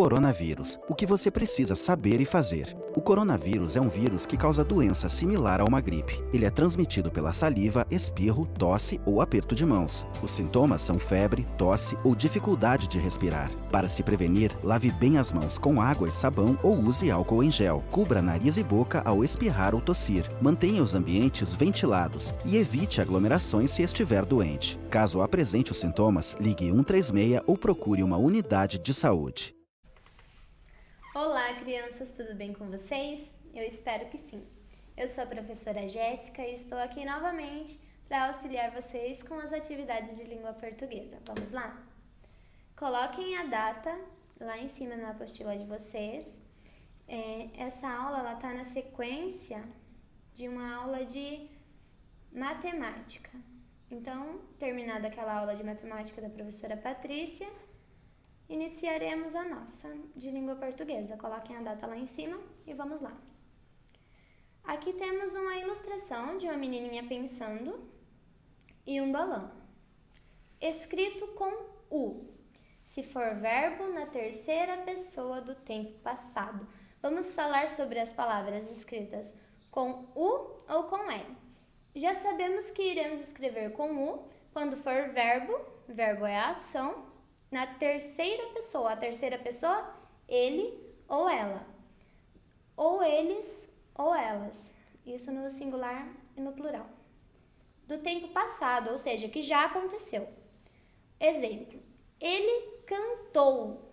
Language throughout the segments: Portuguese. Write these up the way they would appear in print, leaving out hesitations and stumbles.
Coronavírus. O que você precisa saber e fazer. O coronavírus é um vírus que causa doença similar a uma gripe. Ele é transmitido pela saliva, espirro, tosse ou aperto de mãos. Os sintomas são febre, tosse ou dificuldade de respirar. Para se prevenir, lave bem as mãos com água e sabão ou use álcool em gel. Cubra nariz e boca ao espirrar ou tossir. Mantenha os ambientes ventilados e evite aglomerações se estiver doente. Caso apresente os sintomas, ligue 136 ou procure uma unidade de saúde. Olá, crianças, tudo bem com vocês? Eu espero que sim. Eu sou a professora Jéssica e estou aqui novamente para auxiliar vocês com as atividades de língua portuguesa. Vamos lá? Coloquem a data lá em cima na apostila de vocês. Essa aula está na sequência de uma aula de matemática. Então, terminada aquela aula de matemática da professora Patrícia, iniciaremos a nossa de língua portuguesa. Coloquem a data lá em cima e vamos lá. Aqui temos uma ilustração de uma menininha pensando e um balão. Escrito com U, se for verbo na terceira pessoa do tempo passado. Vamos falar sobre as palavras escritas com U ou com L. Já sabemos que iremos escrever com U quando for verbo, verbo é a ação, na terceira pessoa. A terceira pessoa, ele ou ela. Ou eles ou elas. Isso no singular e no plural. Do tempo passado, ou seja, que já aconteceu. Exemplo, ele cantou.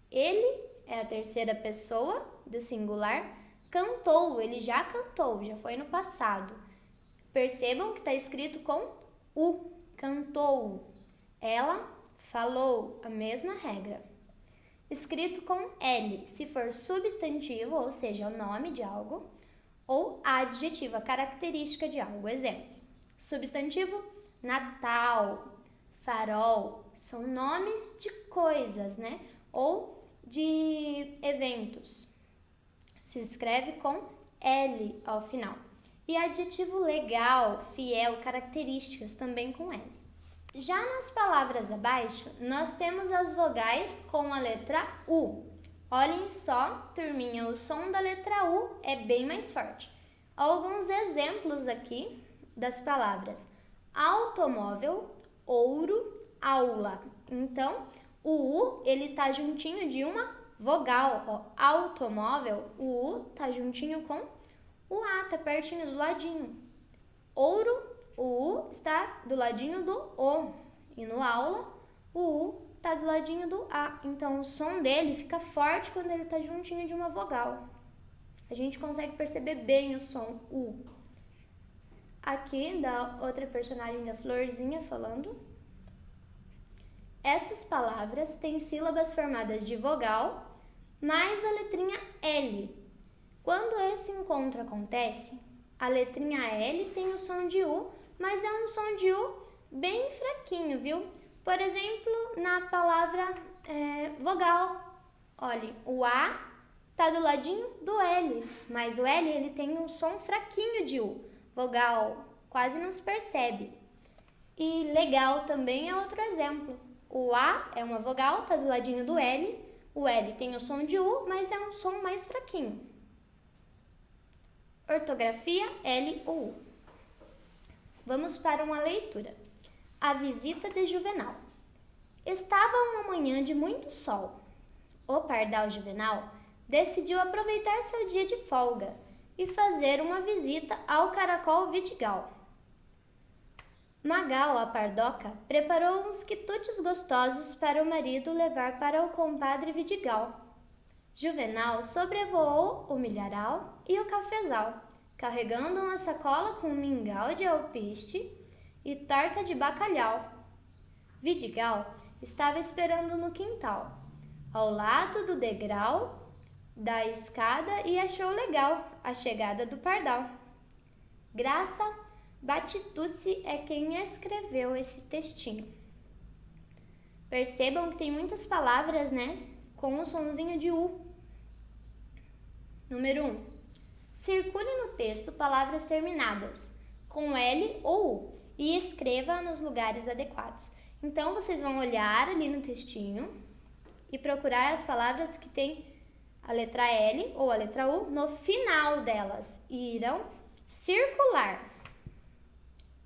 Ele é a terceira pessoa do singular. Cantou, ele já cantou, já foi no passado. Percebam que está escrito com U, cantou. Ela falou, a mesma regra. Escrito com L, se for substantivo, ou seja, o nome de algo, ou adjetivo, a característica de algo. Exemplo, substantivo, Natal, farol, são nomes de coisas, né? Ou de eventos. Se escreve com L ao final. E adjetivo legal, fiel, características, também com L. Já nas palavras abaixo, nós temos as vogais com a letra U. Olhem só, turminha, o som da letra U é bem mais forte. Alguns exemplos aqui das palavras automóvel, ouro, aula. Então, o U, ele tá juntinho de uma vogal. Ó, automóvel, o U tá juntinho com o A, tá pertinho do ladinho. Ouro, o U está do ladinho do O. E no aula, o U está do ladinho do A. Então, o som dele fica forte quando ele está juntinho de uma vogal. A gente consegue perceber bem o som U. Aqui, da outra personagem da Florzinha falando. Essas palavras têm sílabas formadas de vogal mais a letrinha L. Quando esse encontro acontece, a letrinha L tem o som de U, mas é um som de U bem fraquinho, viu? Por exemplo, na palavra vogal. Olha, o A está do ladinho do L, mas o L ele tem um som fraquinho de U. Vogal quase não se percebe. E legal também é outro exemplo. O A é uma vogal, está do ladinho do L. O L tem o som de U, mas é um som mais fraquinho. Ortografia L ou U. Vamos para uma leitura. A visita de Juvenal. Estava uma manhã de muito sol. O pardal Juvenal decidiu aproveitar seu dia de folga e fazer uma visita ao caracol Vidigal. Magal, a pardoca, preparou uns quitutes gostosos para o marido levar para o compadre Vidigal. Juvenal sobrevoou o milharal e o cafezal, carregando uma sacola com mingau de alpiste e torta de bacalhau. Vidigal estava esperando no quintal, ao lado do degrau da escada e achou legal a chegada do pardal. Graça Batitucci é quem escreveu esse textinho. Percebam que tem muitas palavras, né, com o sonzinho de U. Número 1. Circule no texto palavras terminadas com L ou U e escreva nos lugares adequados. Então, vocês vão olhar ali no textinho e procurar as palavras que têm a letra L ou a letra U no final delas e irão circular.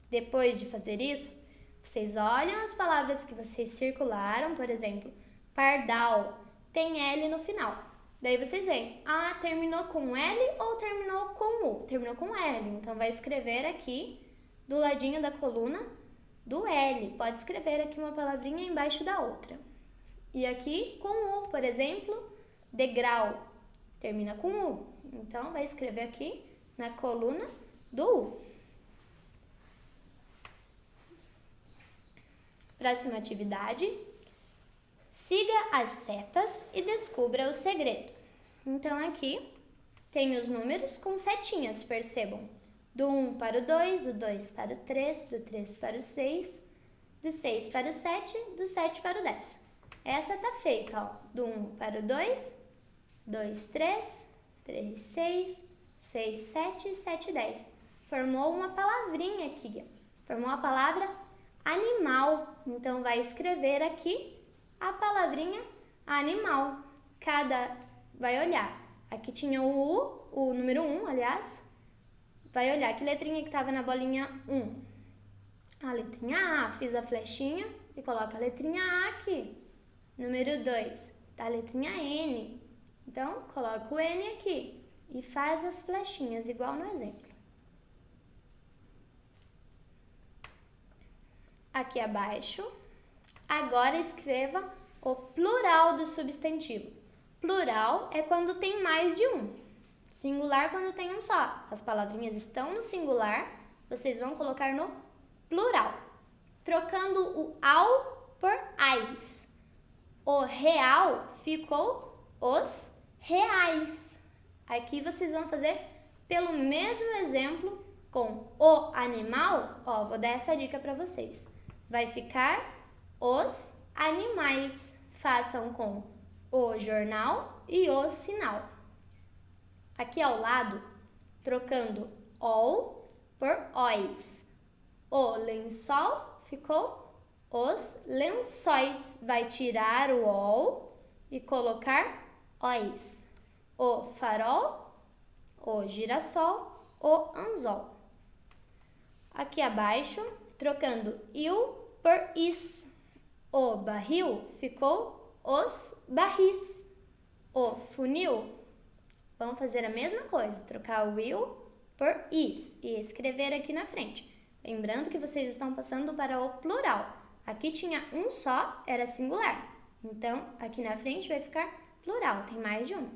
Depois de fazer isso, vocês olham as palavras que vocês circularam, por exemplo, pardal, tem L no final. Daí vocês veem, terminou com L ou terminou com U? Terminou com L, então vai escrever aqui do ladinho da coluna do L. Pode escrever aqui uma palavrinha embaixo da outra. E aqui com U, por exemplo, degrau, termina com U. Então vai escrever aqui na coluna do U. Próxima atividade. Siga as setas e descubra o segredo. Então, aqui tem os números com setinhas, percebam. Do 1 para o 2, do 2 para o 3, do 3 para o 6, do 6 para o 7, do 7 para o 10. Essa tá feita, ó. Do 1 para o 2, 2, 3, 3, 6, 6, 7, 7, 10. Formou uma palavrinha aqui, formou a palavra animal. Então, vai escrever aqui a palavrinha animal. Vai olhar. Aqui tinha o U, o número 1, aliás. Vai olhar que letrinha que estava na bolinha 1. A letrinha A. Fiz a flechinha e coloca a letrinha A aqui. Número 2, tá a letrinha N. Então, coloca o N aqui e faz as flechinhas, igual no exemplo. Aqui abaixo, agora escreva o plural do substantivo. Plural é quando tem mais de um. Singular quando tem um só. As palavrinhas estão no singular, vocês vão colocar no plural. Trocando o ao por ais. O real ficou os reais. Aqui vocês vão fazer pelo mesmo exemplo com o animal. Ó, vou dar essa dica para vocês. Vai ficar os animais. Façam com o jornal e o sinal. Aqui ao lado, trocando ol por ois. O lençol ficou os lençóis. Vai tirar o ol e colocar ois. O farol, o girassol, o anzol. Aqui abaixo, trocando il por is. O barril ficou os barris. O funil, vamos fazer a mesma coisa, trocar o will por is e escrever aqui na frente. Lembrando que vocês estão passando para o plural. Aqui tinha um só, era singular. Então, aqui na frente vai ficar plural, tem mais de um.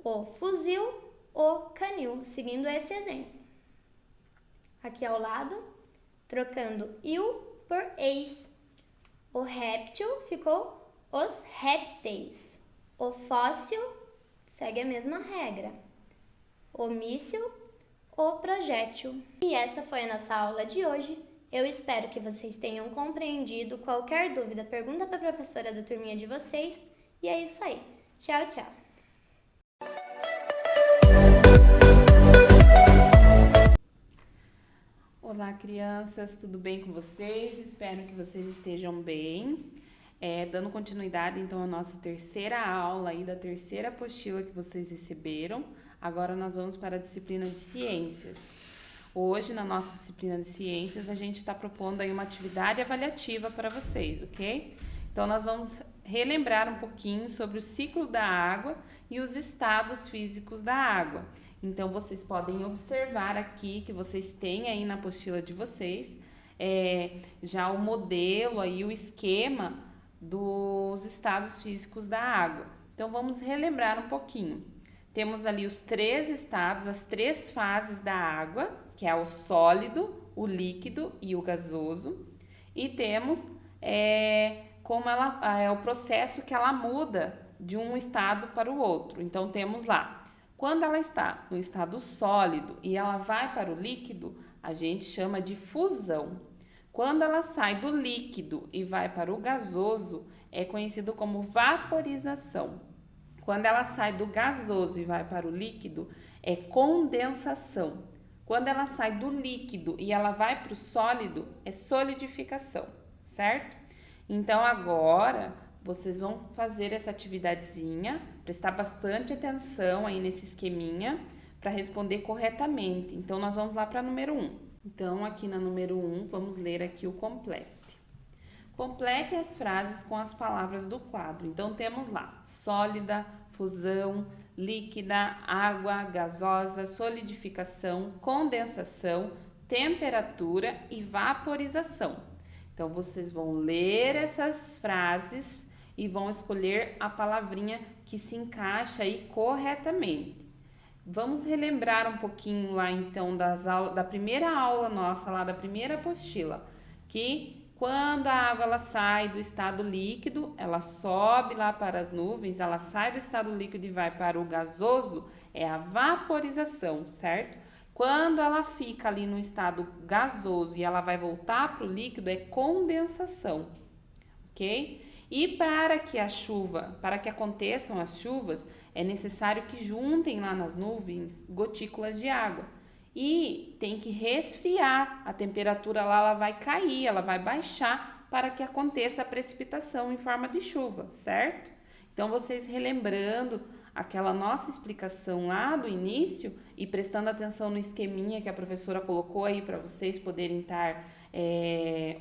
O fuzil, o canil, seguindo esse exemplo. Aqui ao lado, trocando il por eis. O réptil ficou os répteis. O fóssil segue a mesma regra. O míssil, o projétil. E essa foi a nossa aula de hoje. Eu espero que vocês tenham compreendido. Qualquer dúvida, pergunta para a professora da turminha de vocês. E é isso aí. Tchau, tchau. Olá, crianças, tudo bem com vocês? Espero que vocês estejam bem. Dando continuidade, então, à nossa terceira aula aí da terceira apostila que vocês receberam. Agora nós vamos para a disciplina de ciências. Hoje, na nossa disciplina de ciências, a gente está propondo aí uma atividade avaliativa para vocês, ok? Então, nós vamos relembrar um pouquinho sobre o ciclo da água e os estados físicos da água. Então, vocês podem observar aqui que vocês têm aí na apostila de vocês já o modelo aí, o esquema dos estados físicos da água. Então, vamos relembrar um pouquinho. Temos ali os três estados, as três fases da água, que é o sólido, o líquido e o gasoso. E temos como ela é o processo que ela muda de um estado para o outro. Então, temos lá, quando ela está no estado sólido e ela vai para o líquido, a gente chama de fusão. Quando ela sai do líquido e vai para o gasoso, é conhecido como vaporização. Quando ela sai do gasoso e vai para o líquido, é condensação. Quando ela sai do líquido e ela vai para o sólido, é solidificação, certo? Então, agora, vocês vão fazer essa atividadezinha, prestar bastante atenção aí nesse esqueminha para responder corretamente. Então, nós vamos lá para número 1. Então, aqui na número 1, vamos ler aqui o complete. Complete as frases com as palavras do quadro. Então, temos lá sólida, fusão, líquida, água, gasosa, solidificação, condensação, temperatura e vaporização. Então, vocês vão ler essas frases e vão escolher a palavrinha que se encaixa aí corretamente. Vamos relembrar um pouquinho lá, então, da primeira aula nossa, lá da primeira apostila, que quando a água ela sai do estado líquido, ela sobe lá para as nuvens, ela sai do estado líquido e vai para o gasoso, é a vaporização, certo? Quando ela fica ali no estado gasoso e ela vai voltar para o líquido, é condensação, ok? E para que aconteçam as chuvas, é necessário que juntem lá nas nuvens gotículas de água. E tem que resfriar, a temperatura lá ela vai cair, ela vai baixar para que aconteça a precipitação em forma de chuva, certo? Então, vocês relembrando aquela nossa explicação lá do início e prestando atenção no esqueminha que a professora colocou aí para vocês poderem estar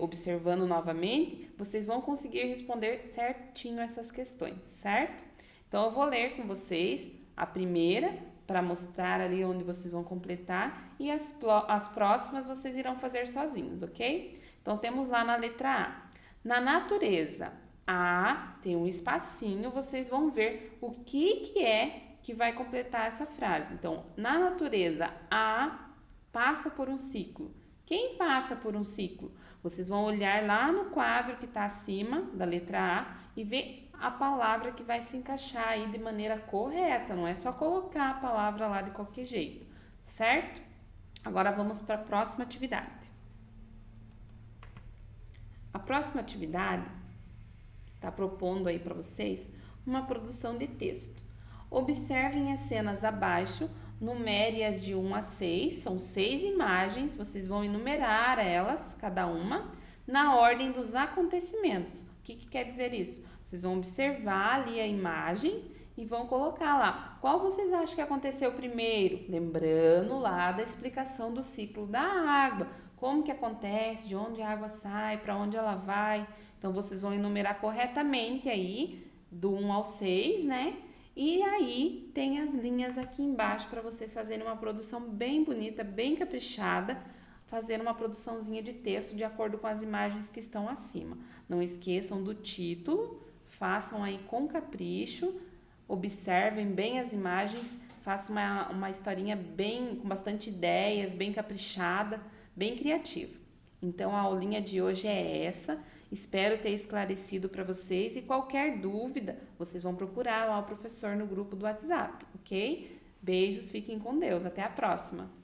observando novamente, vocês vão conseguir responder certinho essas questões, certo? Então, eu vou ler com vocês a primeira para mostrar ali onde vocês vão completar e as próximas vocês irão fazer sozinhos, ok? Então, temos lá na letra A. Na natureza, A tem um espacinho, vocês vão ver o que é que vai completar essa frase. Então, na natureza, A passa por um ciclo. Quem passa por um ciclo? Vocês vão olhar lá no quadro que está acima da letra A e ver a palavra que vai se encaixar aí de maneira correta. Não é só colocar a palavra lá de qualquer jeito, certo? Agora vamos para a próxima atividade. A próxima atividade está propondo aí para vocês uma produção de texto. Observem as cenas abaixo, numere-as de 1 a 6, são 6 imagens, vocês vão enumerar elas, cada uma, na ordem dos acontecimentos. O que quer dizer isso? Vocês vão observar ali a imagem e vão colocar lá. Qual vocês acham que aconteceu primeiro? Lembrando lá da explicação do ciclo da água. Como que acontece, de onde a água sai, para onde ela vai. Então, vocês vão enumerar corretamente aí, do 1 ao 6, né? E aí, tem as linhas aqui embaixo para vocês fazerem uma produção bem bonita, bem caprichada, fazer uma produçãozinha de texto de acordo com as imagens que estão acima. Não esqueçam do título, façam aí com capricho, observem bem as imagens, façam uma historinha bem, com bastante ideias, bem caprichada, bem criativa. Então, a aulinha de hoje é essa. Espero ter esclarecido para vocês e qualquer dúvida, vocês vão procurar lá o professor no grupo do WhatsApp, ok? Beijos, fiquem com Deus. Até a próxima!